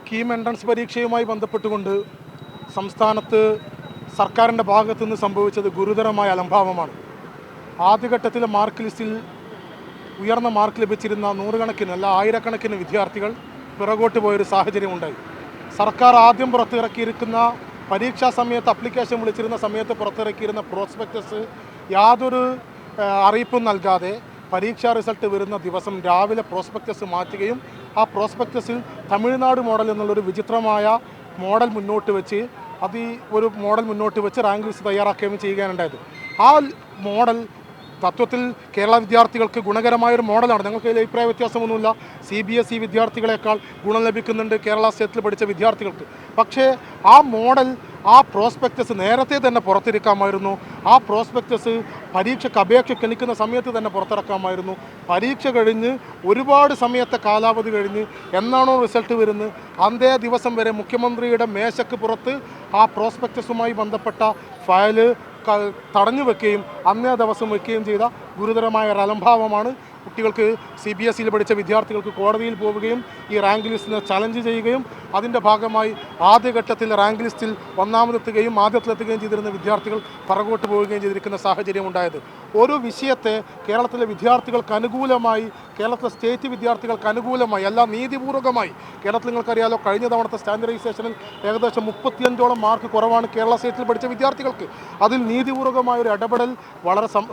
KEAM entrance പരീക്ഷയുമായി ബന്ധപ്പെട്ടുകൊണ്ട് സംസ്ഥാനത്ത് സർക്കാരിൻ്റെ ഭാഗത്തു നിന്ന് സംഭവിച്ചത് ഗുരുതരമായ അലംഭാവമാണ്. ആദ്യഘട്ടത്തിൽ മാർക്ക് ലിസ്റ്റിൽ ഉയർന്ന മാർക്ക് ലഭിച്ചിരുന്ന നൂറുകണക്കിന് അല്ല ആയിരക്കണക്കിന് വിദ്യാർത്ഥികൾ പിറകോട്ട് പോയൊരു സാഹചര്യമുണ്ടായി. സർക്കാർ ആദ്യം പുറത്തിറക്കിയിരിക്കുന്ന പരീക്ഷാ സമയത്ത് അപ്ലിക്കേഷൻ വിളിച്ചിരുന്ന സമയത്ത് പുറത്തിറക്കിയിരുന്ന പ്രോസ്പെക്ടസ് യാതൊരു അറിയിപ്പും നൽകാതെ പരീക്ഷാ റിസൾട്ട് വരുന്ന ദിവസം രാവിലെ പ്രോസ്പെക്ടസ് മാറ്റുകയും ആ പ്രോസ്പെക്ടസിൽ തമിഴ്നാട് മോഡൽ എന്നുള്ളൊരു വിചിത്രമായ മോഡൽ മുന്നോട്ട് വെച്ച് ഒരു മോഡൽ മുന്നോട്ട് വെച്ച് റാങ്ക് ലിസ്റ്റ് തയ്യാറാക്കുകയും ചെയ്യുകയാണുണ്ടായത്. ആ മോഡൽ തത്വത്തിൽ കേരള വിദ്യാർത്ഥികൾക്ക് ഗുണകരമായൊരു മോഡലാണ്. ഞങ്ങൾക്ക് അതിൽ അഭിപ്രായ വ്യത്യാസമൊന്നുമില്ല. CBSE വിദ്യാർത്ഥികളെക്കാൾ ഗുണം ലഭിക്കുന്നുണ്ട് കേരള സ്റ്റേറ്റിൽ പഠിച്ച വിദ്യാർത്ഥികൾക്ക്. പക്ഷേ ആ മോഡൽ ആ പ്രോസ്പെക്ടസ് നേരത്തെ തന്നെ പുറത്തിറക്കാമായിരുന്നു. ആ പ്രോസ്പെക്ടസ് പരീക്ഷയ്ക്ക് അപേക്ഷ ക്ഷണിക്കുന്ന സമയത്ത് തന്നെ പുറത്തിറക്കാമായിരുന്നു. പരീക്ഷ കഴിഞ്ഞ് ഒരുപാട് സമയത്തെ കാലാവധി കഴിഞ്ഞ് എന്നാണോ റിസൾട്ട് വരുന്നത് അന്നേ ദിവസം വരെ മുഖ്യമന്ത്രിയുടെ മേശയ്ക്ക് പുറത്ത് ആ പ്രോസ്പെക്ടസുമായി ബന്ധപ്പെട്ട ഫയല് തടഞ്ഞു വെക്കുകയും അന്നേ ദിവസം വെക്കുകയും ചെയ്ത ഗുരുതരമായ ഒരു അലംഭാവമാണ്. കുട്ടികൾക്ക് CBSEയിൽ പഠിച്ച വിദ്യാർത്ഥികൾക്ക് കോടതിയിൽ പോവുകയും ഈ റാങ്ക് ലിസ്റ്റിനെ ചലഞ്ച് ചെയ്യുകയും അതിൻ്റെ ഭാഗമായി ആദ്യഘട്ടത്തിൽ റാങ്ക് ലിസ്റ്റിൽ ഒന്നാമതെത്തുകയും ആദ്യത്തിലെത്തുകയും ചെയ്തിരുന്ന വിദ്യാർത്ഥികൾ പുറകോട്ട് പോവുകയും ചെയ്തിരിക്കുന്ന സാഹചര്യം ഉണ്ടായത്. ഒരു വിഷയത്തെ കേരളത്തിലെ വിദ്യാർത്ഥികൾക്ക് അനുകൂലമായി, കേരളത്തിലെ സ്റ്റേറ്റ് വിദ്യാർത്ഥികൾക്ക് അനുകൂലമായി അല്ല നീതിപൂർവകമായി, കേരളത്തിൽ നിങ്ങൾക്കറിയാലോ കഴിഞ്ഞ തവണത്തെ സ്റ്റാൻഡർഡൈസേഷനിൽ ഏകദേശം 35ഓളം മാർക്ക് കുറവാണ് കേരള സ്റ്റേറ്റിൽ പഠിച്ച വിദ്യാർത്ഥികൾക്ക്. അതിൽ നീതിപൂർവകമായൊരു ഇടപെടൽ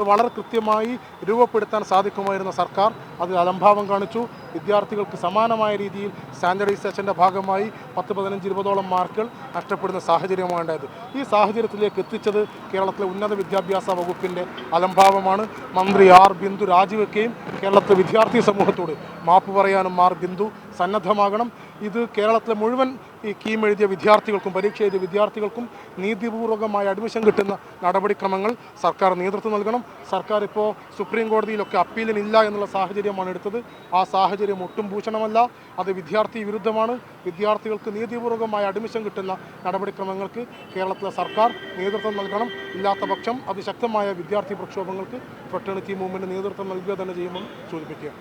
വളരെ കൃത്യമായി രൂപപ്പെടുത്താൻ സാധിക്കുമായിരുന്ന സർക്കാർ അതിൽ അലംഭാവം കാണിച്ചു. വിദ്യാർത്ഥികൾക്ക് സമാനമായ രീതിയിൽ സ്റ്റാൻഡർഡൈസേഷൻ്റെ ഭാഗമായി 10-15-20ഓളം മാർക്കുകൾ നഷ്ടപ്പെടുന്ന സാഹചര്യമാണ് ഉണ്ടായത്. ഈ സാഹചര്യത്തിലേക്ക് എത്തിച്ചത് കേരളത്തിലെ ഉന്നത വിദ്യാഭ്യാസ വകുപ്പിൻ്റെ അലംഭാവമാണ്. മന്ത്രി ബിന്ദു രാജിവെക്കുകയും കേരളത്തിലെ വിദ്യാർത്ഥി സമൂഹത്തോട് മാപ്പ് പറയാനും ബിന്ദു സന്നദ്ധമാകണം. ഇത് കേരളത്തിലെ മുഴുവൻ ഈ കീം എഴുതിയ വിദ്യാർത്ഥികൾക്കും പരീക്ഷ എഴുതിയ വിദ്യാർത്ഥികൾക്കും നീതിപൂർവകമായ അഡ്മിഷൻ കിട്ടുന്ന നടപടിക്രമങ്ങൾ സർക്കാർ നേതൃത്വം നൽകണം. സർക്കാർ ഇപ്പോൾ സുപ്രീം കോടതിയിലൊക്കെ അപ്പീലിനില്ല എന്നുള്ള സാഹചര്യമാണ് എടുത്തത്. ആ സാഹചര്യം ഒട്ടും ഭൂഷണമല്ല, അത് വിദ്യാർത്ഥി വിരുദ്ധമാണ്. വിദ്യാർത്ഥികൾക്ക് നീതിപൂർവകമായ അഡ്മിഷൻ കിട്ടുന്ന നടപടിക്രമങ്ങൾക്ക് കേരളത്തിലെ സർക്കാർ നേതൃത്വം നൽകണം. ഇല്ലാത്ത പക്ഷം അതിശക്തമായ വിദ്യാർത്ഥി പ്രക്ഷോഭങ്ങൾക്ക് ഫ്രട്ടേണിറ്റി മൂവ്മെൻറ്റ് നേതൃത്വം നൽകുക തന്നെ ചെയ്യുമെന്ന് സൂചിപ്പിക്കുക.